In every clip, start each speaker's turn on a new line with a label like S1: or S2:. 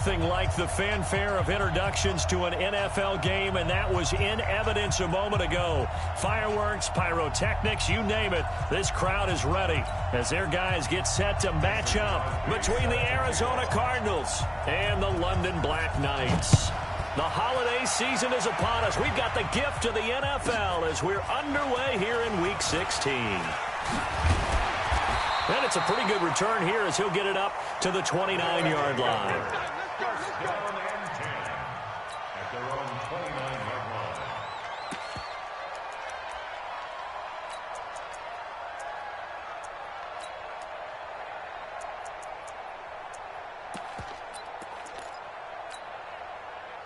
S1: nothing like the fanfare of introductions to an NFL game, and that was in evidence a moment ago. Fireworks, pyrotechnics, you name it. This crowd is ready as their guys get set to match up between the Arizona Cardinals and the London Black Knights. The holiday season is upon us. We've got the gift of the NFL as we're underway here in Week 16. And it's a pretty good return here as he'll get it up to the 29-yard line.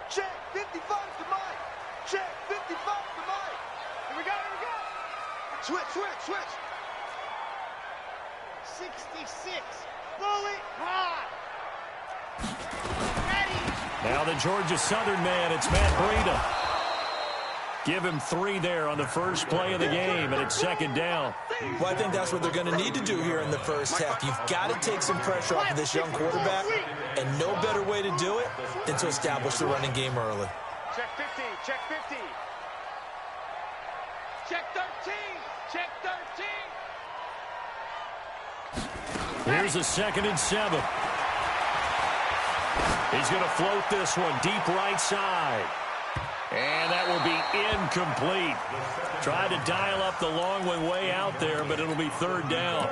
S2: Check 55 to Mike. Check 55 to Mike. Here we go, here we go. Switch, switch, switch. 66. Bullet high. Ready.
S1: Now the Georgia Southern man, it's Matt Breida. Give him 3 there on the first play of the game, and it's second down.
S3: Well, I think that's what they're going to need to do here in the first half. You've got to take some pressure off of this young quarterback, and no better way to do it than to establish the running game early.
S2: Check 50, check 50. Check 13, check 13.
S1: Here's a 2nd and 7. He's going to float this one deep right side. And that will be incomplete. Tried to dial up the long one way out there, but it'll be 3rd down.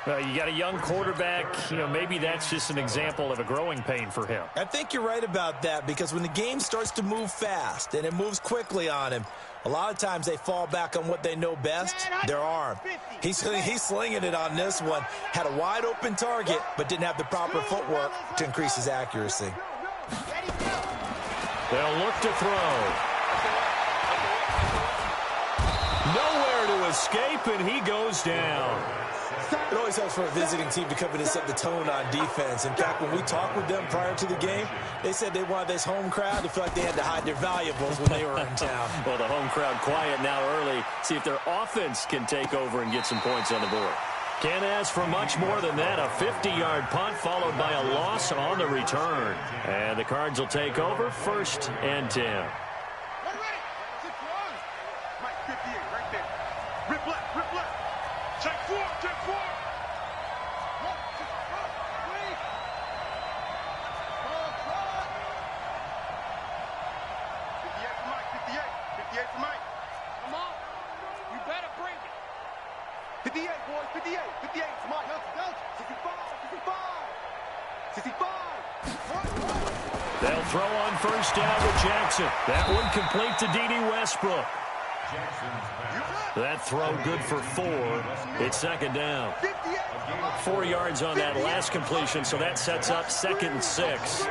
S1: You got a young quarterback, maybe that's just an example of a growing pain for him.
S3: I think you're right about that, because when the game starts to move fast and it moves quickly on him, a lot of times they fall back on what they know best, their arm. He's slinging it on this one. Had a wide open target, but didn't have the proper footwork to increase his accuracy.
S1: They'll look to throw. Nowhere to escape, and he goes down.
S3: It always helps for a visiting team to come in and set the tone on defense. In fact, when we talked with them prior to the game, they said they wanted this home crowd to feel like they had to hide their valuables when they were in town.
S1: Well, the home crowd quiet now early. See if their offense can take over and get some points on the board. Can't ask for much more than that. A 50-yard punt followed by a loss on the return. And the Cards will take over 1st and 10.
S2: Mike 58 right there. Rip left, rip left. Check 4, check 4. For Mike. Come on. You better bring it. 58, boys. 58. 58 for Mike. 65. 65. 65.
S1: They'll throw on 1st down to Jackson. That one complete to D.D. Westbrook. That throw good for 4. It's 2nd down. 4 yards on that last completion, so that sets up 2nd and 6.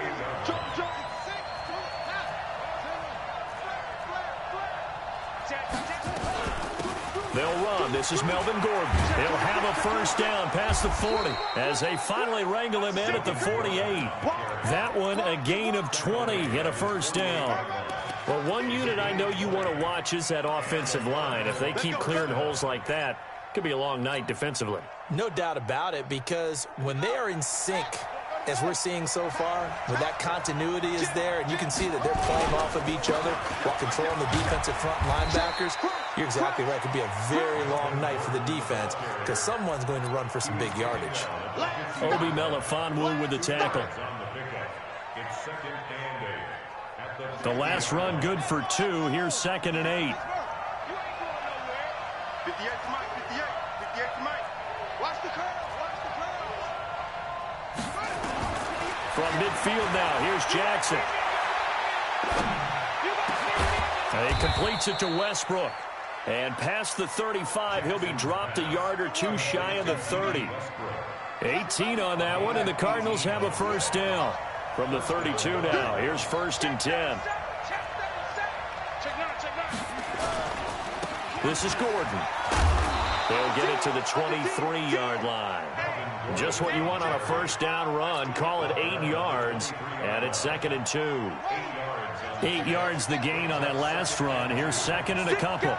S1: They'll run. This is Melvin Gordon. He'll have a 1st down past the 40 as they finally wrangle him in at the 48. That one a gain of 20 and a 1st down. Well, one unit I know you want to watch is that offensive line. If they keep clearing holes like that, it could be a long night defensively.
S3: No doubt about it, because when they are in sync, as we're seeing so far, when that continuity is there, and you can see that they're playing off of each other while controlling the defensive front linebackers, you're exactly right. It could be a very long night for the defense because someone's going to run for some big yardage.
S1: Obi Melifonwu with the tackle. The last run good for 2. Here's 2nd and 8.
S2: 58 to Mike. 58 to Mike. Watch the curl. Watch the curl.
S1: From midfield now, here's Jackson. He completes it to Westbrook. And past the 35, he'll be dropped a yard or 2 shy of the 30. 18 on that one, and the Cardinals have a 1st down. From the 32 now, here's 1st and 10. This is Gordon. They'll get it to the 23-yard line. Just what you want on a 1st down run. Call it 8 yards, and it's 2nd and 2. 8 yards the gain on that last run. Here's 2nd and a couple.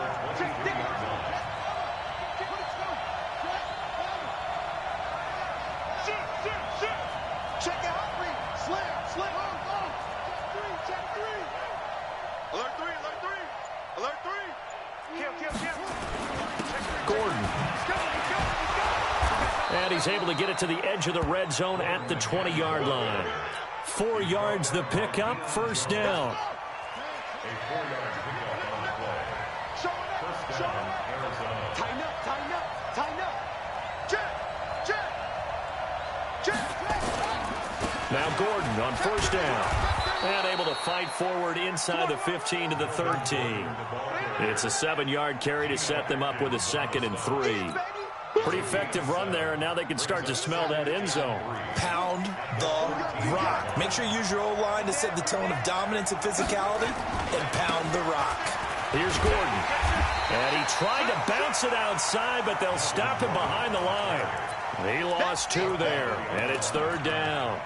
S2: Check out. Slam. Alert three, alert three. Alert three. Kill.
S1: Gordon. And he's able to get it to the edge of the red zone at the 20-yard line. 4 yards the pickup, first down.
S2: Tighten up. Check.
S1: Now Gordon on first down. And able to fight forward inside the 15 to the 13. It's a 7-yard carry to set them up with a 2nd and 3. Pretty effective run there, and now they can start to smell that end zone.
S3: Pound the rock. Make sure you use your O-line to set the tone of dominance and physicality, and pound the rock.
S1: Here's Gordon. And he tried to bounce it outside, but they'll stop him behind the line. He lost 2 there, and it's 3rd down.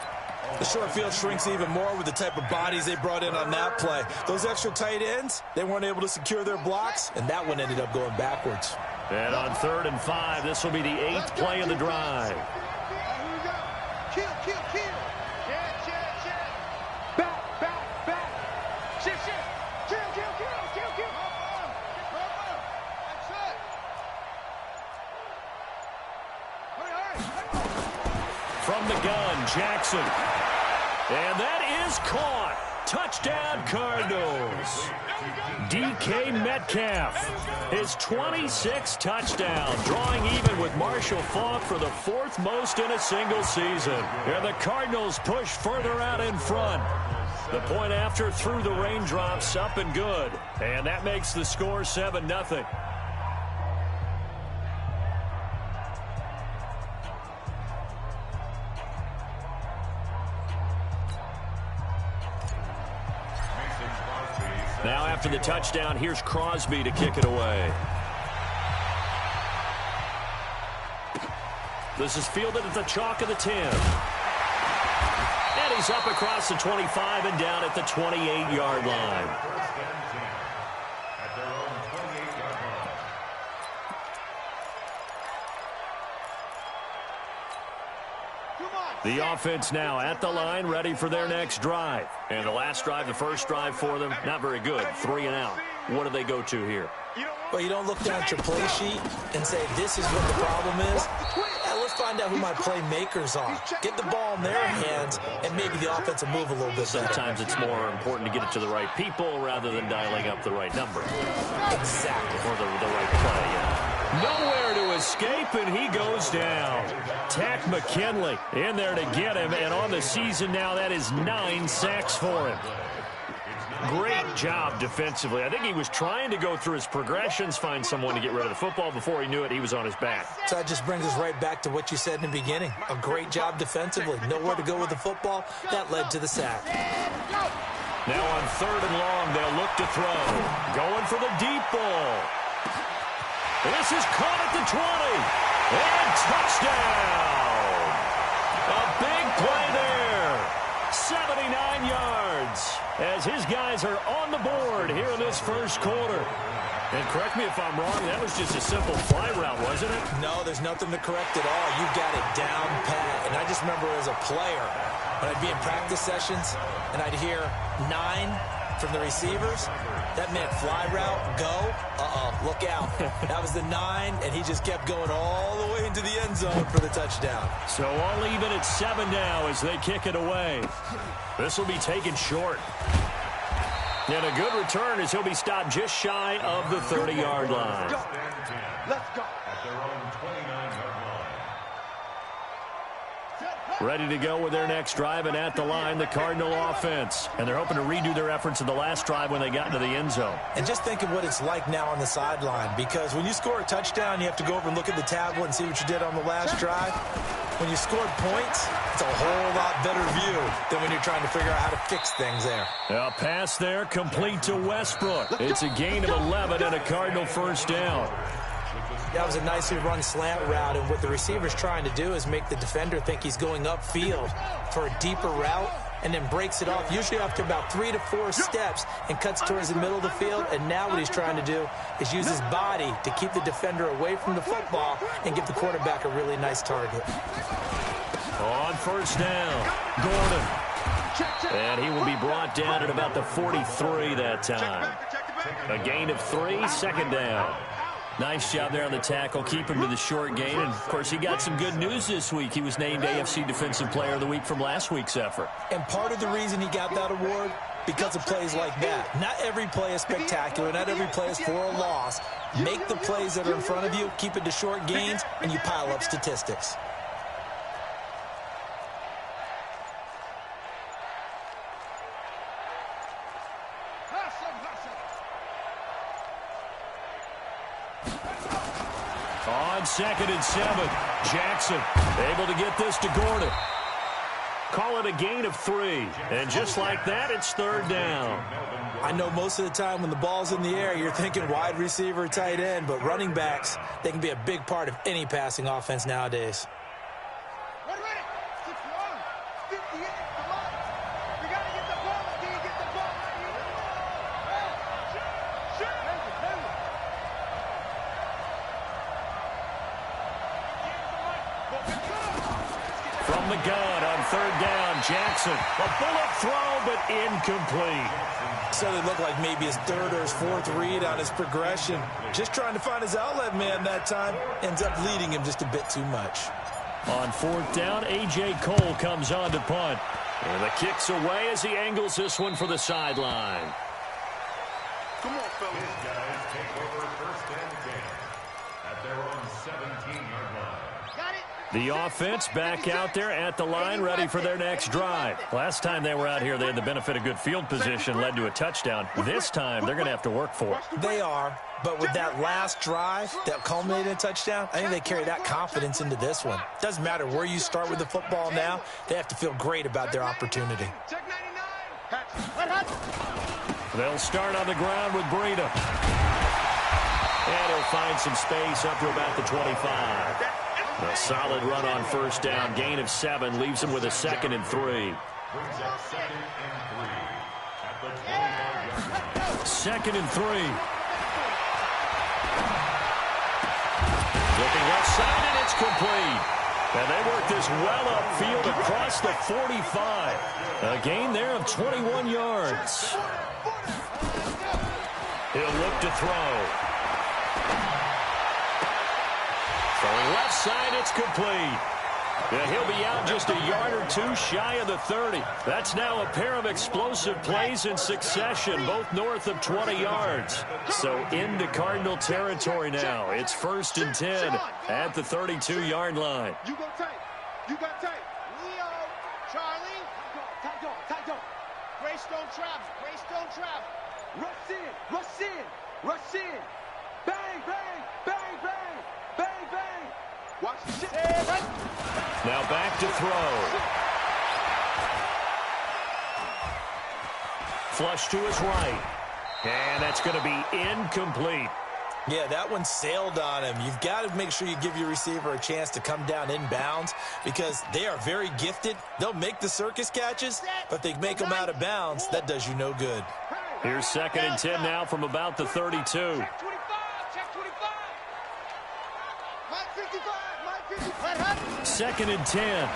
S3: The short field shrinks even more with the type of bodies they brought in on that play. Those extra tight ends, they weren't able to secure their blocks, and that one ended up going backwards.
S1: And on 3rd and 5, this will be the 8th play of the drive.
S2: Kill. Back. Shit. Kill. That's it. Hurry.
S1: From the gun, Jackson. And that is caught. Touchdown, Cardinals. DK Metcalf, his 26th touchdown, drawing even with Marshall Faulk for the 4th most in a single season. And the Cardinals push further out in front. The point after through the raindrops, up and good. And that makes the score 7-0. Now after the touchdown, here's Crosby to kick it away. This is fielded at the chalk of the 10. And he's up across the 25 and down at the 28-yard line. The offense now at the line, ready for their next drive. And the last drive, the first drive for them, not very good. 3 and out. What do they go to here?
S3: Well, you don't look down at your play sheet and say, this is what the problem is. Let's find out who my playmakers are. Get the ball in their hands, and maybe the offense will move a little bit better.
S1: Sometimes it's more important to get it to the right people rather than dialing up the right number.
S3: Exactly.
S1: Or the right play, yeah. Nowhere to escape, and he goes down. Tack McKinley in there to get him, and on the season now, that is 9 sacks for him. Great job defensively. I think he was trying to go through his progressions, find someone to get rid of the football. Before he knew it, he was on his back.
S3: So that just brings us right back to what you said in the beginning. A great job defensively. Nowhere to go with the football. That led to the sack.
S1: Now on 3rd and long, they'll look to throw. Going for the deep ball. This is caught at the 20. And touchdown. A big play there. 79 yards. As his guys are on the board here in this first quarter. And correct me if I'm wrong, that was just a simple fly route, wasn't it?
S3: No, there's nothing to correct at all. You got it down pat. And I just remember as a player, when I'd be in practice sessions and I'd hear 9 from the receivers, that meant fly route, go, look out. That was the 9, and he just kept going all the way into the end zone for the touchdown.
S1: So all even at 7 now as they kick it away. This will be taken short. And a good return as he'll be stopped just shy of the 30-yard line.
S2: Let's go.
S1: Ready to go with their next drive, and at the line, the Cardinal offense. And they're hoping to redo their efforts in the last drive when they got into the end zone.
S3: And just think of what it's like now on the sideline, because when you score a touchdown, you have to go over and look at the tablet and see what you did on the last drive. When you scored points, it's a whole lot better view than when you're trying to figure out how to fix things there.
S1: A pass there, complete to Westbrook. It's a gain of 11 and a Cardinal first down.
S3: That was a nicely run slant route, and what the receiver's trying to do is make the defender think he's going upfield for a deeper route, and then breaks it off, usually after about 3 to 4 steps, and cuts towards the middle of the field. And now what he's trying to do is use his body to keep the defender away from the football and give the quarterback a really nice target.
S1: On first down, Gordon. And he will be brought down at about the 43 that time. A gain of 3, second down. Nice job there on the tackle. Keep him to the short gain. And, of course, he got some good news this week. He was named AFC Defensive Player of the Week from last week's effort.
S3: And part of the reason he got that award, because of plays like that. Not every play is spectacular. Not every play is for a loss. Make the plays that are in front of you, keep it to short gains, and you pile up statistics.
S1: On 2nd and 7, Jackson able to get this to Gordon. Call it a gain of 3. And just like that, it's 3rd down.
S3: I know most of the time when the ball's in the air, you're thinking wide receiver, tight end, but running backs, they can be a big part of any passing offense nowadays.
S1: From the gun on 3rd down, Jackson. A bullet throw, but incomplete.
S3: So it looked like maybe his 3rd or his 4th read on his progression. Just trying to find his outlet man that time. Ends up leading him just a bit too much.
S1: On 4th down, A.J. Cole comes on to punt. And the kick's away as he angles this one for the sideline.
S2: Come on, fellas.
S4: These guys take over 1st and 10 at their own 17-yard line.
S1: The offense back out there at the line, ready for their next drive. Last time they were out here, they had the benefit of good field position, led to a touchdown. This time, they're going to have to work for it.
S3: They are, but with that last drive that culminated in a touchdown, I think they carry that confidence into this one. Doesn't matter where you start with the football now, they have to feel great about their opportunity.
S1: They'll start on the ground with Breida. And he'll find some space up to about the 25. A solid run on 1st down. Gain of 7 leaves him with a 2nd and 3.
S4: Brings up 2nd and 3 at the 25-yard line.
S1: 2nd and 3. Looking left side, and it's complete. And they work this well upfield across the 45. A gain there of 21 yards. He'll look to throw. Throwing left side, it's complete. And he'll be out just a yard or 2 shy of the 30. That's now a pair of explosive plays in succession, both north of 20 yards. So into Cardinal territory now. It's 1st and 10 at the 32-yard line.
S2: You go tight. You got tight. Leo, Charlie. Tight dog. Grace don't travel. Rush in. Rush in. Bang, bang, bang, bang. Bang, bang. Watch the shit.
S1: Now back to throw. Flush to his right. And that's going to be incomplete.
S3: Yeah, that one sailed on him. You've got to make sure you give your receiver a chance to come down inbounds because they are very gifted. They'll make the circus catches, but if they make them out of bounds, that does you no good.
S1: Here's 2nd and 10 now from about the 32.
S2: Check 25. Check 25. Mike 55.
S1: 2nd and 10.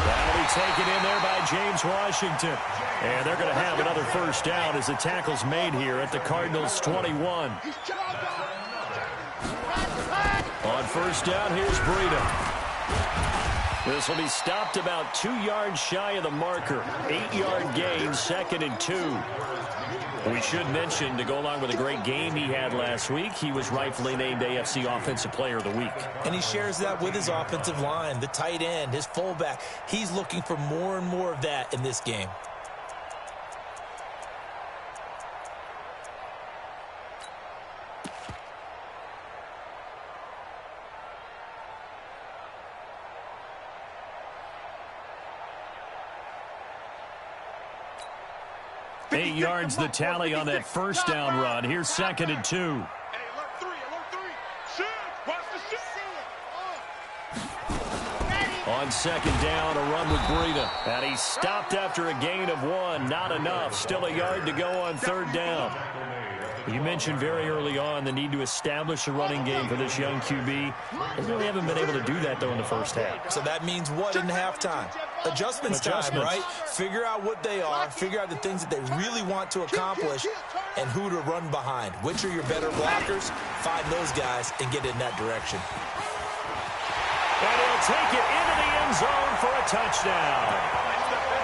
S1: That'll be taken in there by James Washington. And they're going to have another 1st down as the tackle's made here at the Cardinals' 21. On 1st down, here's Breida. This will be stopped about 2 yards shy of the marker. 8-yard gain, 2nd and 2. We should mention, to go along with a great game he had last week, he was rightfully named AFC Offensive Player of the Week.
S3: And he shares that with his offensive line, the tight end, his fullback. He's looking for more and more of that in this game.
S1: Eight yards the tally on that 1st down run. Here's 2nd and 2.
S2: Hey, alert 3. Shoot. Watch the shoot.
S1: On 2nd down, a run with Breida. And he stopped after a gain of 1. Not enough. Still a yard to go on 3rd down. You mentioned very early on the need to establish a running game for this young QB. They really haven't been able to do that, though, in the first half.
S3: So that means what in halftime? Adjustments time, right? Figure out what they are, figure out the things that they really want to accomplish, and who to run behind. Which are your better blockers? Find those guys and get in that direction.
S1: And he'll take it into the end zone for a touchdown.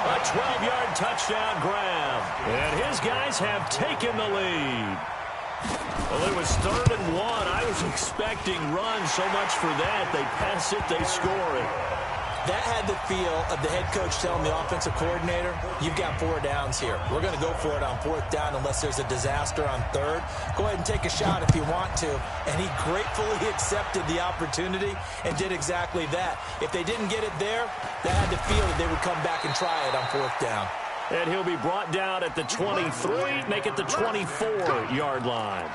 S1: A 12-yard touchdown grab. And his guys have taken the lead. Well, it was 3rd and 1. I was expecting runs so much for that. They pass it, they score it.
S3: That had the feel of the head coach telling the offensive coordinator, you've got 4 downs here. We're going to go for it on 4th down unless there's a disaster on 3rd. Go ahead and take a shot if you want to. And he gratefully accepted the opportunity and did exactly that. If they didn't get it there, that had the feel that they would come back and try it on 4th down.
S1: And he'll be brought down at the 23, make it the 24-yard line.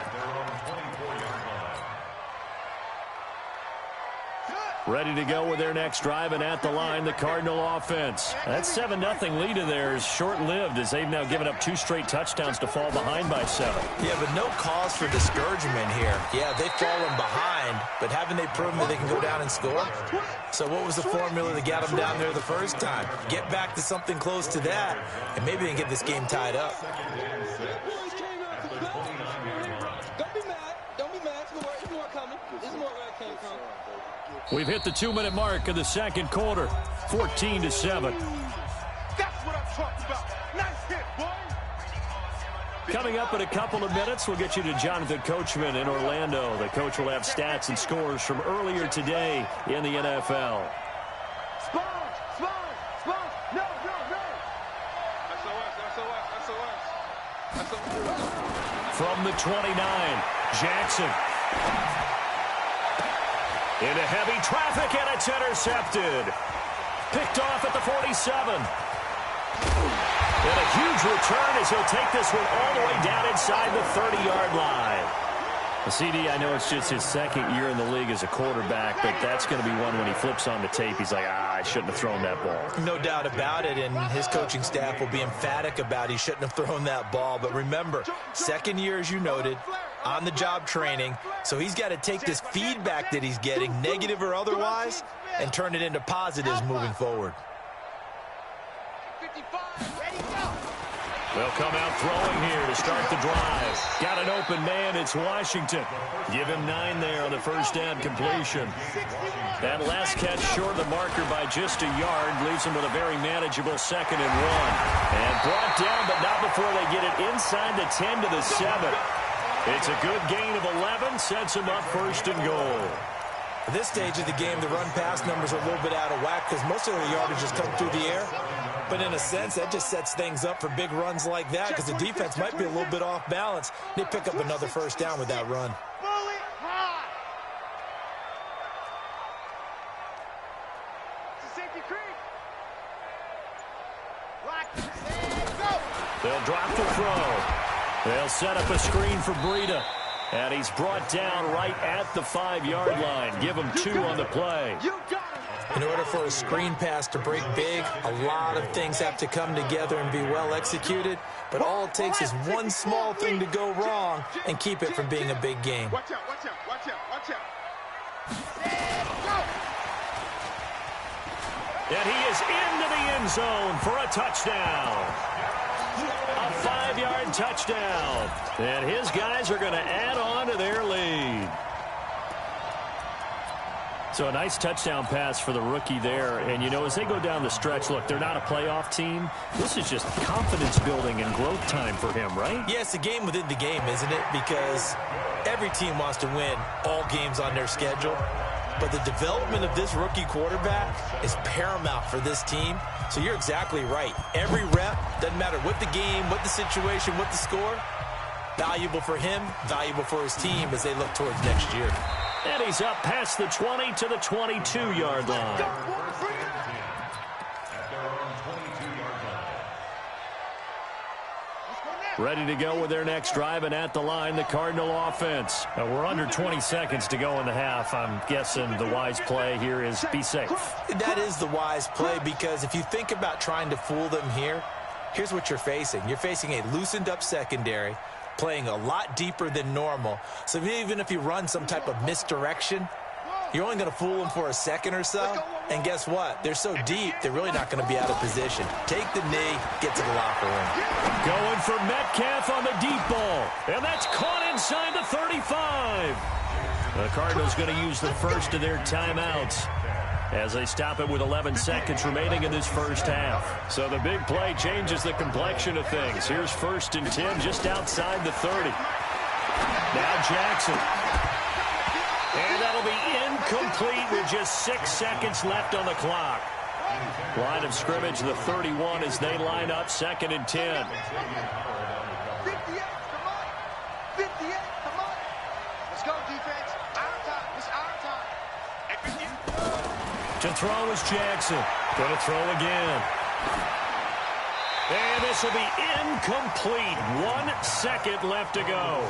S1: Ready to go with their next drive, and at the line, the Cardinal offense. That 7-0 lead of theirs short-lived as they've now given up 2 straight touchdowns to fall behind by 7.
S3: Yeah, but no cause for discouragement here. Yeah, they've fallen behind, but haven't they proven that they can go down and score? So what was the formula that got them down there the first time? Get back to something close to that, and maybe they can get this game tied up.
S2: Don't be mad. Don't be mad. There's more coming. There's more where it came from.
S1: We've hit the 2-minute mark of the second quarter, 14-7.
S2: That's what I'm talking about. Nice hit, boy.
S1: Coming up in a couple of minutes, we'll get you to Jonathan Coachman in Orlando. The coach will have stats and scores from earlier today in the NFL.
S2: Sponge. No. SOS.
S1: From the 29, Jackson. Into heavy traffic, and it's intercepted. Picked off at the 47. And a huge return as he'll take this one all the way down inside the 30-yard line. The CD, I know it's just his 2nd year in the league as a quarterback, but that's going to be one when he flips on the tape. He's like, I shouldn't have thrown that ball.
S3: No doubt about it, and his coaching staff will be emphatic about he shouldn't have thrown that ball. But remember, 2nd year, as you noted, on-the-job training, so he's got to take this feedback that he's getting, negative or otherwise, and turn it into positives moving forward.
S2: 55. Ready, go.
S1: They'll come out throwing here to start the drive. Got an open man. It's Washington. Give him 9 there on the first down completion. That last catch short of the marker by just a yard leaves him with a very manageable 2nd and 1. And brought down, but not before they get it inside the 10 to the 7. It's a good gain of 11, sets him up 1st and goal.
S3: At this stage of the game, the run-pass numbers are a little bit out of whack because most of the yardage has come through the air. But in a sense, that just sets things up for big runs like that because the defense might be a little bit off balance. They pick up another 1st down with that run.
S2: Bullet high. It's a safety creek. Lock. And go.
S1: They'll drop the throw. They'll set up a screen for Breida. And he's brought down right at the 5-yard line. Give him 2 on the play.
S3: In order for a screen pass to break big, a lot of things have to come together and be well executed. But all it takes is one small thing to go wrong and keep it from being a big game.
S2: Watch out.
S1: And he is into the end zone for a touchdown. A 5-yard touchdown. And his guys are going to add on to their lead. So a nice touchdown pass for the rookie there. And, you know, as they go down the stretch, look, they're not a playoff team. This is just confidence building and growth time for him, right?
S3: Yeah, it's a game within the game, isn't it? Because every team wants to win all games on their schedule. But the development of this rookie quarterback is paramount for this team. So you're exactly right. Every rep, doesn't matter what the game, what the situation, what the score, valuable for him, valuable for his team as they look towards next year.
S1: And he's up past the 20 to the 22-yard line. Ready to go with their next drive, and at the line, the Cardinal offense. We're under 20 seconds to go in the half. I'm guessing the wise play here is be safe.
S3: That is the wise play because if you think about trying to fool them here, here's what you're facing. You're facing a loosened up secondary. playing a lot deeper than normal. So even if you run some type of misdirection, you're only going to fool them for a second or so. And guess what? They're so deep, they're really not going to be out of position. Take the knee, get to the locker room.
S1: Going for Metcalf on the deep ball. And that's caught inside the 35. The Cardinals going to use the first of their timeouts as they stop it with 11 seconds remaining in this first half. So the big play changes the complexion of things. Here's 1st and 10 just outside the 30. Now Jackson. And that'll be incomplete with just 6 seconds left on the clock. Line of scrimmage, the 31 as they line up 2nd and 10.
S2: 58, come on. 58, come on. Let's go, defense. Our time. It's our time.
S1: To throw is Jackson. Going to throw again. And this will be incomplete. 1 second left to go.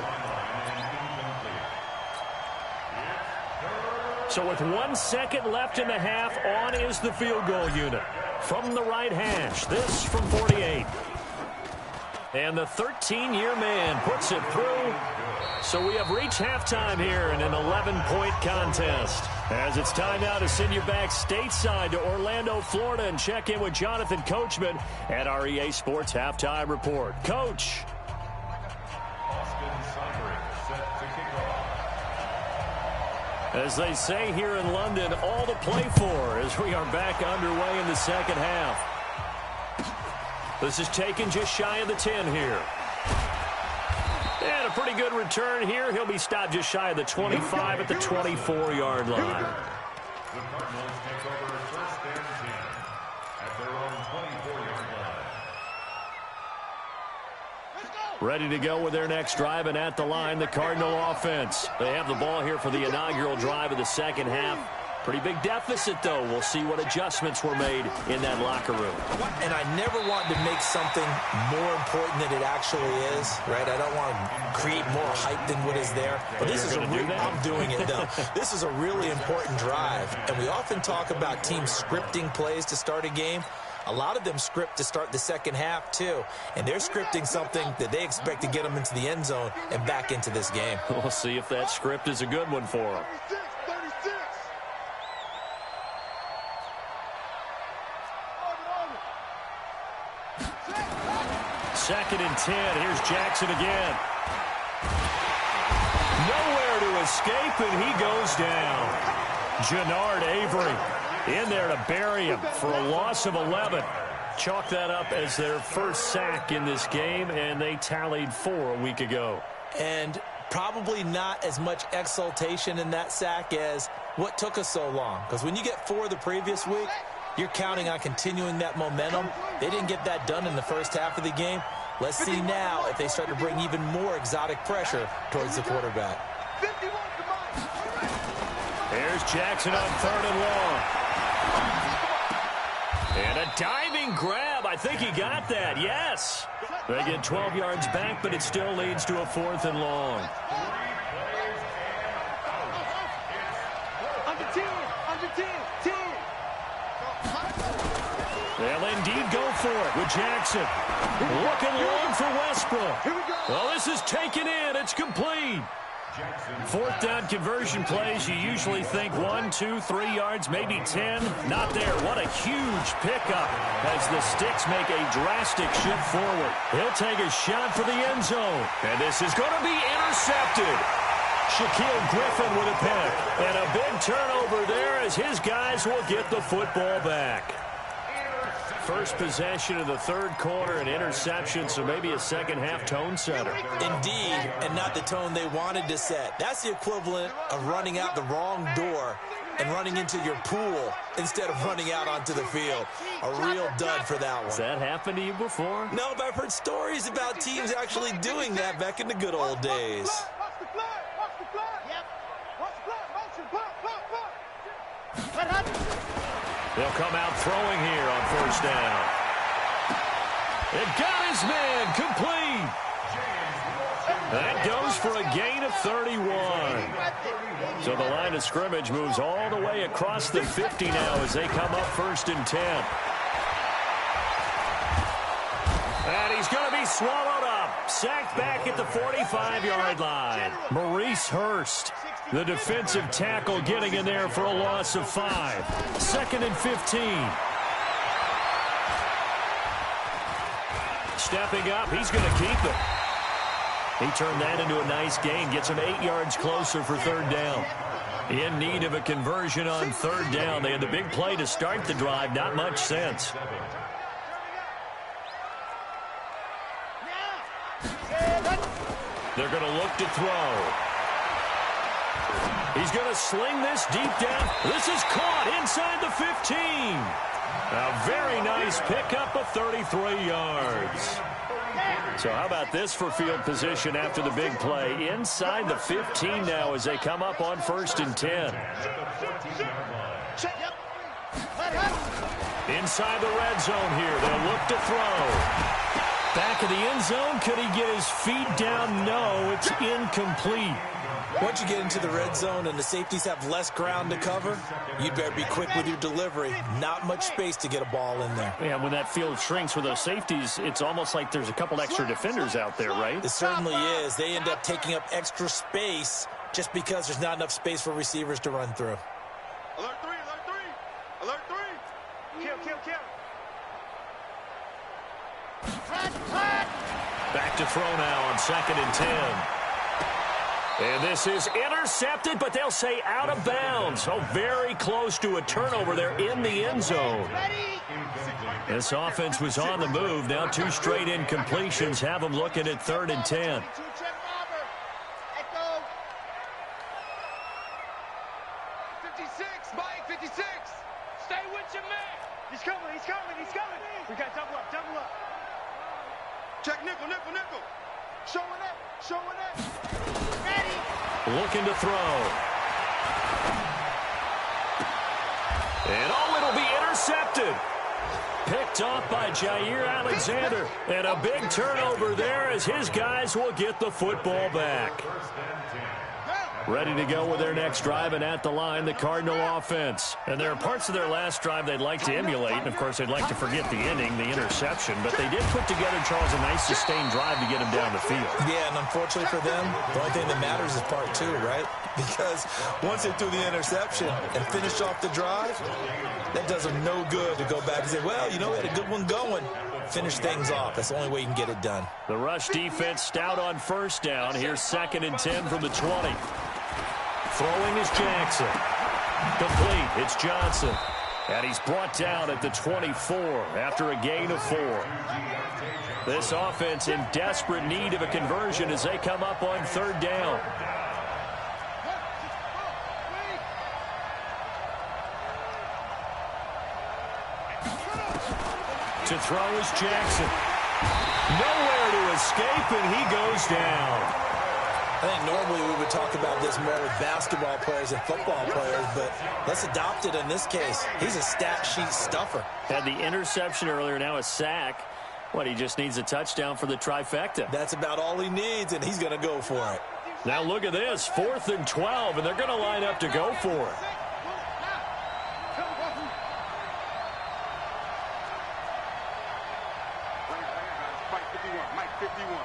S1: So with 1 second left in the half, on is the field goal unit. From the right hash, this from 48. And the 13-year man puts it through. So we have reached halftime here in an 11-point contest. As it's time now to send you back stateside to Orlando, Florida, and check in with Jonathan Coachman at our EA Sports Halftime Report. Coach. As they say here in London, all to play for as we are back underway in the second half. This is taken just shy of the 10 here. And a pretty good return here. He'll be stopped just shy of the 25 at the 24-yard line.
S4: The Cardinals take over 1st and 10 at their own 24-yard line.
S1: Ready to go with their next drive, and at the line, the Cardinal offense. They have the ball here for the inaugural drive of the second half. Pretty big deficit, though. We'll see what adjustments were made in that locker room.
S3: And I never want to make something more important than it actually is, right? I don't want to create more hype than what is there. But this is I'm doing it, though. This is a really important drive. And we often talk about teams scripting plays to start a game. A lot of them script to start the second half, too. And they're scripting something that they expect to get them into the end zone and back into this game.
S1: We'll see if that script is a good one for them.
S2: 36.
S1: 2nd and 10. Here's Jackson again. Nowhere to escape, and he goes down. Jannard Avery in there to bury him for a loss of 11. Chalk that up as their first sack in this game, and they tallied 4 a week ago.
S3: And probably not as much exultation in that sack as what took us so long. Because when you get 4 the previous week, you're counting on continuing that momentum. They didn't get that done in the first half of the game. Let's see now if they start to bring even more exotic pressure towards the quarterback.
S1: There's Jackson on 3rd and long. And a diving grab. I think he got that. Yes. They get 12 yards back, but it still leads to a 4th and long.
S2: Under 10. Under 10. 10.
S1: They'll indeed go for it with Jackson. Looking long for Westbrook. Well, this is taken in. It's complete. 4th down conversion plays, you usually think 1, 2, 3 yards, maybe 10. Not there. What a huge pickup as the Sticks make a drastic shift forward. He'll take a shot for the end zone. And this is going to be intercepted. Shaquille Griffin with a pick. And a big turnover there as his guys will get the football back. First possession of the 3rd quarter, an interception, so maybe a second-half tone setter.
S3: Indeed, and not the tone they wanted to set. That's the equivalent of running out the wrong door and running into your pool instead of running out onto the field. A real dud for that one.
S1: Has that happened to you before?
S3: No, but I've heard stories about teams actually doing that back in the good old days.
S2: Watch the flag. Watch the flag. Yep. Watch the flag. Motion. Pop. What happened?
S1: They'll come out throwing here on 1st down. It got his man complete. That goes for a gain of 31. So the line of scrimmage moves all the way across the 50 now as they come up 1st and 10. And he's going to be swallowed up. Sacked back at the 45-yard line. Maurice Hurst, the defensive tackle, getting in there for a loss of 5. 2nd and 15. Stepping up, he's going to keep it. He turned that into a nice gain, gets him 8 yards closer for 3rd down. In need of a conversion on 3rd down. They had the big play to start the drive, not much sense. They're going to look to throw. He's going to sling this deep down. This is caught inside the 15. A very nice pickup of 33 yards. So how about this for field position after the big play? Inside the 15 now as they come up on 1st and 10. Inside the red zone here. They'll look to throw. Back of the end zone. Could he get his feet down? No, it's incomplete.
S3: Once you get into the red zone and the safeties have less ground to cover, you better be quick with your delivery. Not much space to get a ball in there.
S1: Yeah, when that field shrinks with those safeties, it's almost like there's a couple extra defenders out there, right?
S3: It certainly is. They end up taking up extra space just because there's not enough space for receivers to run through.
S2: Alert 3, alert 3, alert 3. Kill.
S1: Back to throw now on 2nd and 10. And this is intercepted, but they'll say out of bounds. Oh, very close to a turnover there in the end zone. This offense was on the move. Now 2 straight incompletions have them looking at 3rd and 10.
S2: 56, Mike, 56. Stay with your man. He's coming. We got double up. Check nickel. Showing it. Ready.
S1: Looking to throw. And it'll be intercepted. Picked off by Jair Alexander. And a big turnover there as his guys will get the football back. Ready to go with their next drive, and at the line, the Cardinal offense. And there are parts of their last drive they'd like to emulate, and of course they'd like to forget the ending, the interception, but they did put together, Charles, a nice sustained drive to get him down the field.
S3: Yeah, and unfortunately for them, the only thing that matters is part 2, right? Because once they threw the interception and finished off the drive, that does them no good to go back and say, well, we had a good one going. Finish things off. That's the only way you can get it done.
S1: The rush defense stout on 1st down. Here's 2nd and 10 from the 20. Throwing is Jackson. Complete. It's Johnson. And he's brought down at the 24 after a gain of 4. This offense in desperate need of a conversion as they come up on 3rd down. To throw is Jackson. Nowhere to escape, and he goes down.
S3: I think normally we would talk about this more with basketball players and football players, but let's adopt it in this case. He's a stat sheet stuffer.
S1: Had the interception earlier, now a sack. He just needs a touchdown for the trifecta.
S3: That's about all he needs, and he's going to go for it.
S1: Now look at this, 4th and 12, and they're going to line up to go for it.
S2: Mike 51.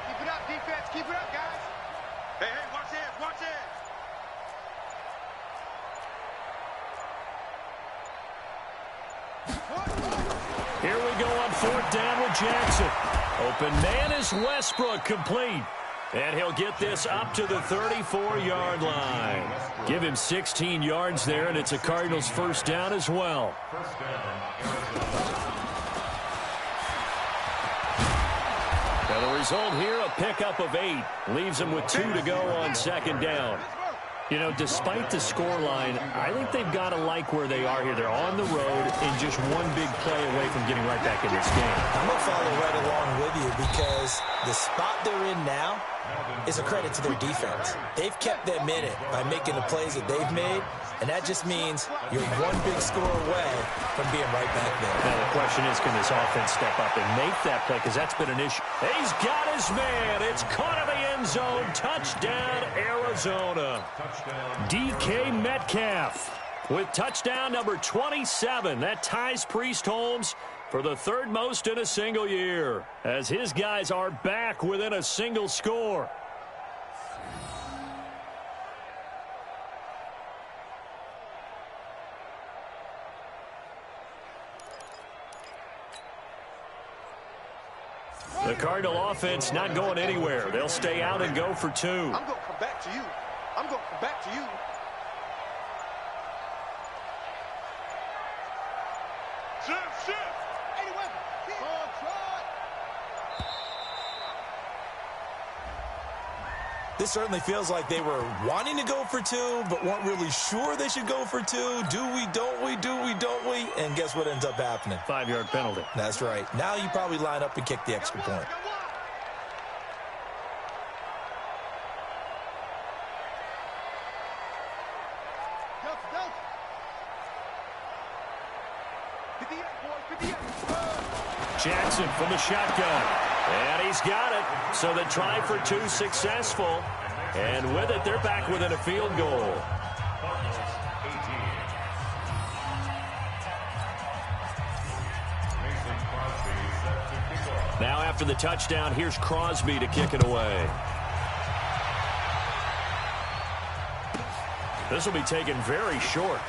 S2: Keep it up, defense. Keep it up, guys. Hey, watch this.
S1: Here we go on 4th down with Jackson. Open man is Westbrook, complete. And he'll get this up to the 34-yard line. Give him 16 yards there, and it's a Cardinals 1st down as well. Now the result here, a pickup of 8. Leaves them with 2 to go on 2nd down. Despite the scoreline, I think they've got to like where they are here. They're on the road and just one big play away from getting right back in this game.
S3: I'm going to follow right along with you because the spot they're in now is a credit to their defense. They've kept them in it by making the plays that they've made, and that just means you're one big score away from being right back there.
S1: Now the question is, can this offense step up and make that play? Because that's been an issue. He's got his man. It's caught in the end zone. Touchdown, Arizona. DK Metcalf with touchdown number 27. That ties Priest Holmes for the third most in a single year, as his guys are back within a single score. The Cardinal offense not going anywhere. They'll stay out and go for 2.
S2: I'm going to come back to you. I'm going to come back to you. Shift. 81.
S3: This certainly feels like they were wanting to go for 2, but weren't really sure they should go for 2. Do we, don't we, do we, don't we? And guess what ends up happening?
S1: 5-yard penalty.
S3: That's right. Now you probably line up and kick the extra point.
S1: Jackson from the shotgun. And he's got it. So the try for 2 successful. And with it, they're back within a field goal. Now after the touchdown, here's Crosby to kick it away. This will be taken very short.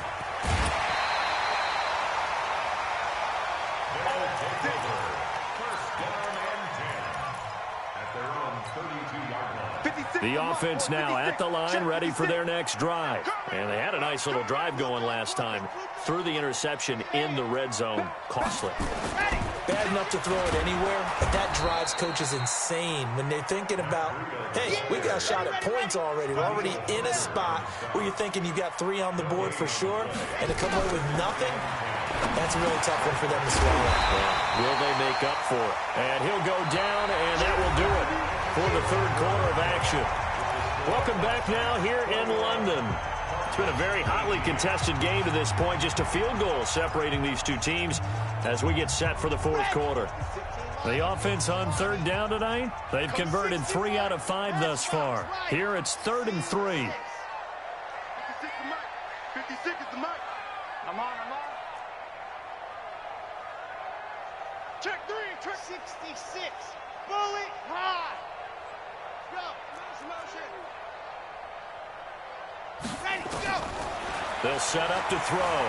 S1: The offense now at the line, ready for their next drive. And they had a nice little drive going last time. Threw the interception in the red zone. Costly.
S3: Bad enough to throw it anywhere, but that drives coaches insane when they're thinking about, hey, we got a shot at points already. We're already in a spot where you're thinking you got 3 on the board for sure, and to come away with nothing, that's a really tough one for them to swallow.
S1: Yeah. Will they make up for it? And he'll go down, and that will do it for the third quarter of action. Welcome back now here in London. It's been a very hotly contested game to this point. Just a field goal separating these two teams as we get set for the fourth quarter. The offense on third down tonight, they've converted 3 out of 5 thus far. Here it's 3rd and 3.
S2: 56 is the mic. I'm on. Check 3. Check 66. Bullet high. Go. Motion. Ready, go.
S1: They'll set up to throw.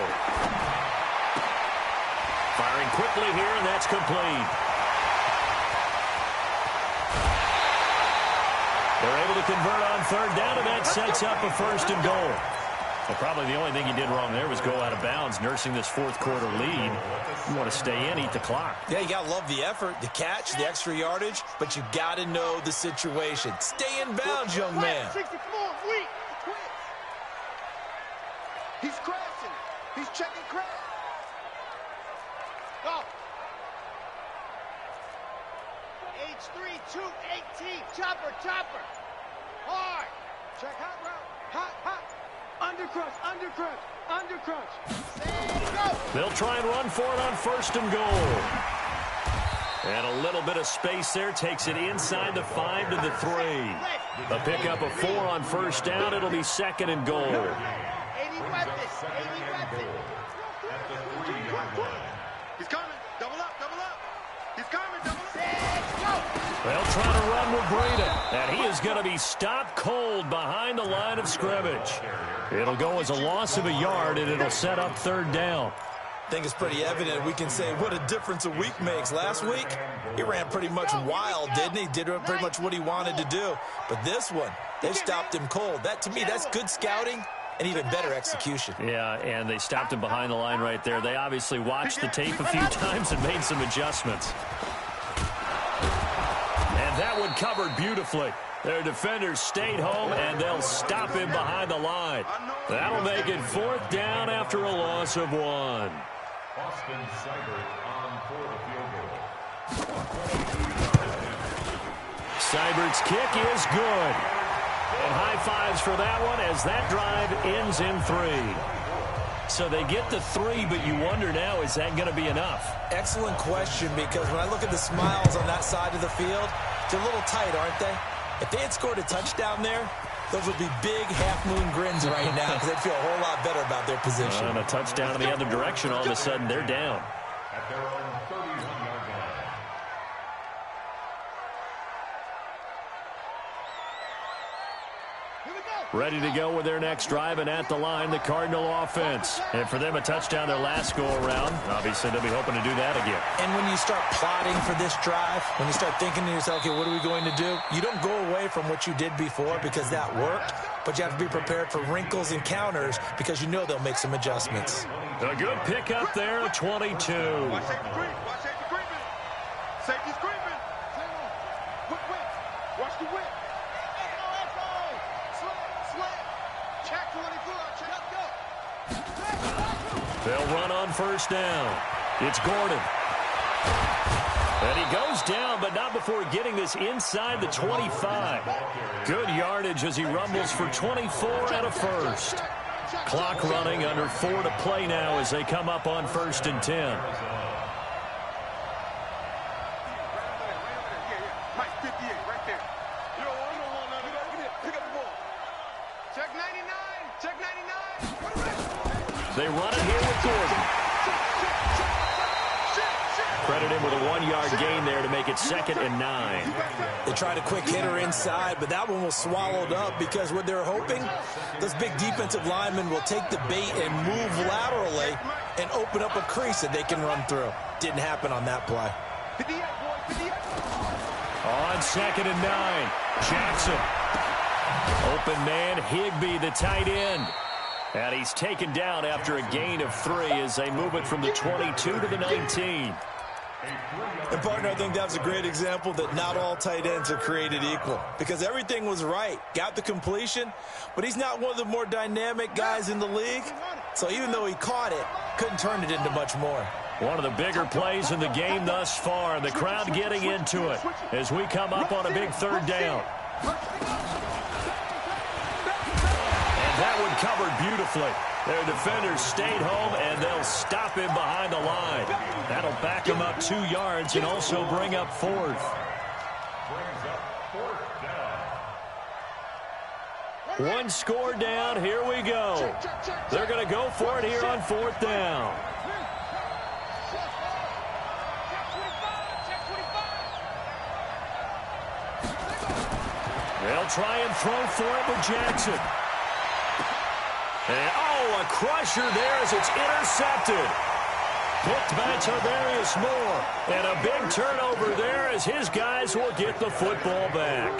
S1: Firing quickly here, and that's complete. They're able to convert on third down, and that sets up a 1st and goal. Well, probably the only thing he did wrong there was go out of bounds, nursing this fourth quarter lead. You want to stay in, eat the clock.
S3: Yeah, you got to love the effort, the catch, the extra yardage, but you got to know the situation. Stay in bounds, young man.
S2: 60, come on, weak. He's crashing. He's checking crash. Go. H3, 218. Chopper. Hard. Check hot route. Hot. Undercrunch. Go.
S1: They'll try and run for it on 1st and goal. And a little bit of space there takes it inside the 5 to the 3. A pickup of 4 on 1st down. It'll be 2nd and goal.
S2: 80 weapons. He's coming. Double up. He's coming. Double up. Go.
S1: They'll try to run with Breda. And he is going to be stopped cold behind the line of scrimmage. It'll go as a loss of a yard, and it'll set up 3rd down.
S3: I think it's pretty evident. We can say what a difference a week makes. Last week, he ran pretty much wild, didn't he? Did pretty much what he wanted to do. But this one, they've stopped him cold. That, to me, that's good scouting and even better execution.
S1: Yeah, and they stopped him behind the line right there. They obviously watched the tape a few times and made some adjustments. And that one covered beautifully. Their defenders stayed home, and they'll stop him behind the line. That'll make it 4th down after a loss of 1.
S4: Austin Seibert on for the field goal.
S1: Seibert's kick is good. And high fives for that one as that drive ends in 3. So they get the 3, but you wonder now, is that going to be enough?
S3: Excellent question, because when I look at the smiles on that side of the field, they're a little tight, aren't they? If they had scored a touchdown there, those would be big half-moon grins right now because they'd feel a whole lot better about their position.
S1: And a touchdown in the other direction, all of a sudden they're down.
S4: At their own 30
S1: Ready to go with their next drive, and at the line, the Cardinal offense. And for them, a touchdown their last go-around. Obviously, they'll be hoping to do that again.
S3: And when you start plotting for this drive, when you start thinking to yourself, okay, what are we going to do? You don't go away from what you did before because that worked, but you have to be prepared for wrinkles and counters because you know they'll make some adjustments.
S1: A good pickup there at 22.
S2: Watch safety creep. Watch safety creeping. Safety's creeping. Whip. Watch the whip. Check 24. Check go.
S1: They'll run on first down. It's Gordon. And he goes down, but not before getting this inside the 25. Good yardage as he rumbles for 24 and a first. Clock running, under 4 to play now as they come up on 1st and 10.
S2: Mike 58 right there. You don't want none of that. Pick up the ball. Check 99. Check 99.
S1: They run it here with Gordon. Credit him with a 1-yard gain there to make it 2nd and 9.
S3: They tried a quick hitter inside, but that one was swallowed up because what they're hoping, those big defensive linemen will take the bait and move laterally and open up a crease that they can run through. Didn't happen on that play.
S2: 58, boy. 58.
S1: On 2nd and 9, Jackson. Open man, Higbee, the tight end. And he's taken down after a gain of 3 as they move it from the 22 to the 19.
S3: And, partner, I think that's a great example that not all tight ends are created equal because everything was right. Got the completion, but he's not one of the more dynamic guys in the league. So even though he caught it, couldn't turn it into much more.
S1: One of the bigger plays in the game thus far. The crowd getting into it as we come up on a big 3rd down. And that one covered beautifully. Their defenders stayed home, and they'll stop him behind the line. That'll back him up 2 yards and also bring up 4th.
S4: Brings up 4th down.
S1: 1 score down. Here we go. They're going to go for it here on 4th down. They'll try and throw for it with Jackson. And, a crusher there as it's intercepted. Picked by Tavarius Moore. And a big turnover there as his guys will get the football back.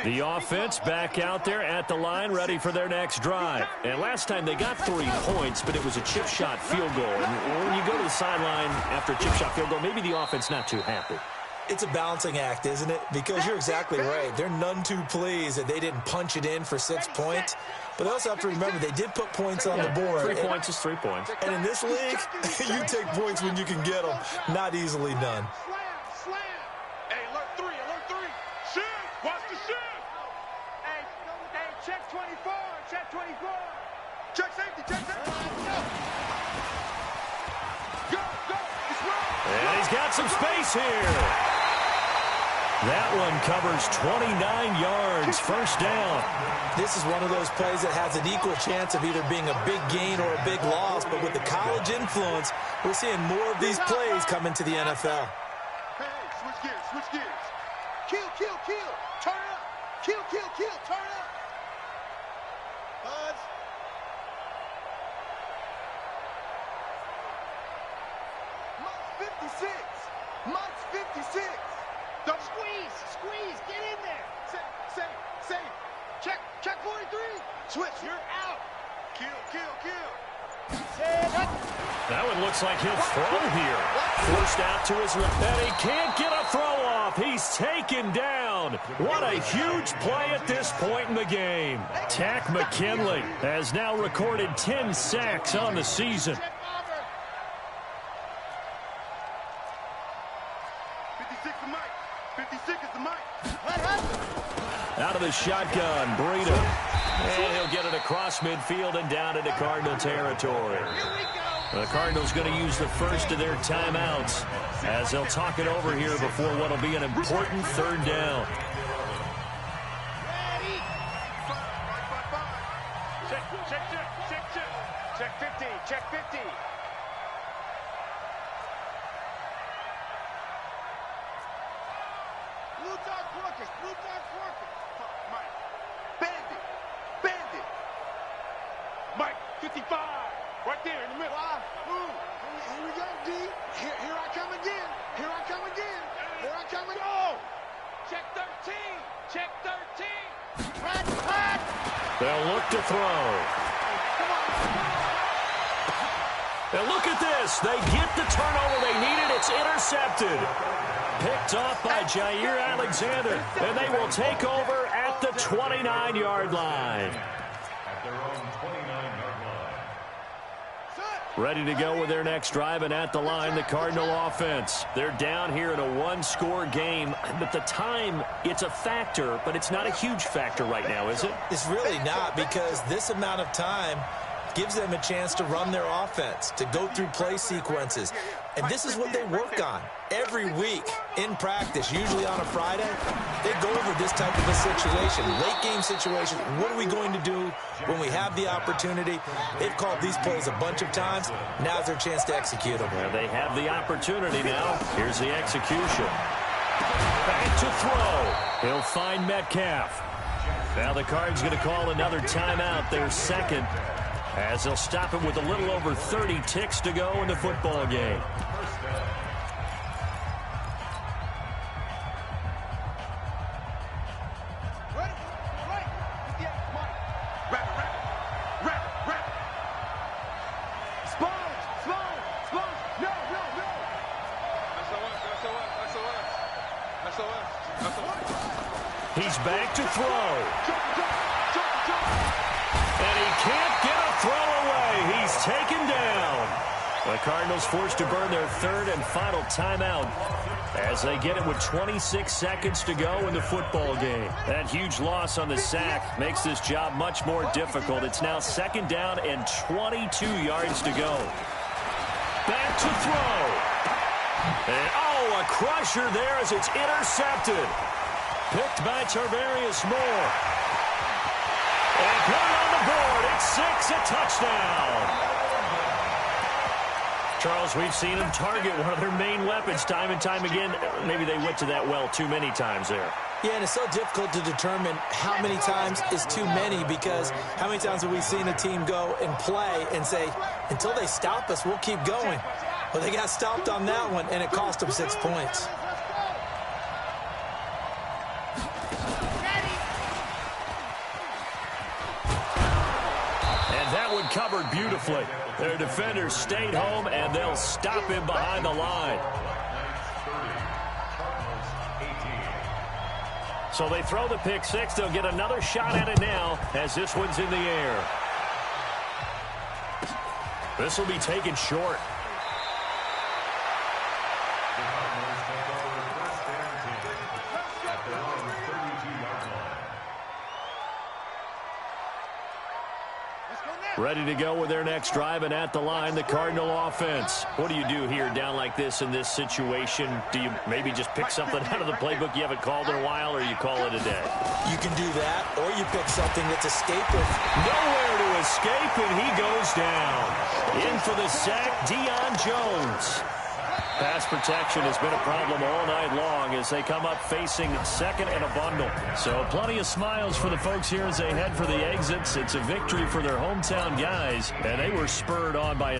S1: The offense back out there at the line, ready for their next drive. And last time they got 3 points, but it was a chip shot field goal. And when you go to the sideline after a chip shot field goal, maybe the offense not too happy.
S3: It's a balancing act, isn't it? Because you're exactly right. They're none too pleased that they didn't punch it in for 6 points. But they also have to remember they did put points on the board.
S1: 3 points is 3 points.
S3: And in this league, you take points when you can get them. Not easily done.
S2: Slam. Hey, alert 3. Shoot. Watch the shoot. Hey, check 24. Check 24. Check safety. Go. It's wrong.
S1: And he's got some space here. That one covers 29 yards, 1st down.
S3: This is one of those plays that has an equal chance of either being a big gain or a big loss, but with the college influence, we're seeing more of these plays come into the NFL.
S2: Hey, switch gears. Kill. Turn up. Kill. Turn up. Buzz. Mike's 56. Don't squeeze. Get in there. Save. Check 43. Switch. You're out. Kill.
S1: That one looks like he'll throw here. Forced out to his left. And he can't get a throw off. He's taken down. What a huge play at this point in the game. Tack McKinley has now recorded 10 sacks on the season.
S2: 56 is the mic.
S1: Out of the shotgun, Breida. And he'll get it across midfield and down into Cardinal territory. The Cardinals going to use the first of their timeouts as they'll talk it over here before what will be an important 3rd down.
S2: Check 50. footwork's working. Mike, bandit, bandit. Mike, 55, right there in the middle. Ooh, here we go, D. Here I come again. Here I come again. Here I come again. Oh! Check 13. Check 13. Pat.
S1: They'll look to throw.
S2: Come on.
S1: And look at this. They get the turnover they needed. It's intercepted. Picked off by Jair Alexander. And they will take over at the 29-yard line.
S4: At their own 29-yard line.
S1: Ready to go with their next drive, and at the line, the Cardinal offense. They're down here in a one-score game, but the time, it's a factor, but it's not a huge factor right now, is it?
S3: It's really not, because this amount of time gives them a chance to run their offense, to go through play sequences. And this is what they work on every week in practice, usually on a Friday. They go over this type of a situation, late game situation. What are we going to do when we have the opportunity? They've called these plays a bunch of times. Now's their chance to execute them.
S1: Well, they have the opportunity now. Here's the execution. Back to throw. He'll find Metcalf. Now the Cards going to call another timeout, their second, as they'll stop it with a little over 30 ticks to go in the football game. He's back to throw. And he can't get a throw away. He's taken down. The Cardinals forced to burn their third and final timeout as they get it with 26 seconds to go in the football game. That huge loss on the sack makes this job much more difficult. It's now second down and 22 yards to go. Back to throw. And, oh, a crusher there as it's intercepted. Picked by Tarvarius Moore. And put it on the board. It's 6, a touchdown. Charles, we've seen them target one of their main weapons time and time again. Maybe they went to that well too many times there.
S3: Yeah, and it's so difficult to determine how many times is too many, because how many times have we seen a team go and play and say, until they stop us, we'll keep going. Well, they got stopped on that one, and it cost them 6 points.
S1: Covered beautifully. Their defenders stayed home, and they'll stop him behind the line. So they throw the pick six. They'll get another shot at it now as this one's in the air. This will be taken short. Ready to go with their next drive, and at the line, the Cardinal offense. What do you do here down like this in this situation? Do you maybe just pick something out of the playbook you haven't called in a while, or you call it a day?
S3: You can do that, or you pick something that's escapist.
S1: Nowhere to escape, and he goes down. In for the sack, Deion Jones. Pass protection has been a problem all night long as they come up facing second and a bundle. So plenty of smiles for the folks here as they head for the exits. It's a victory for their hometown guys, and they were spurred on by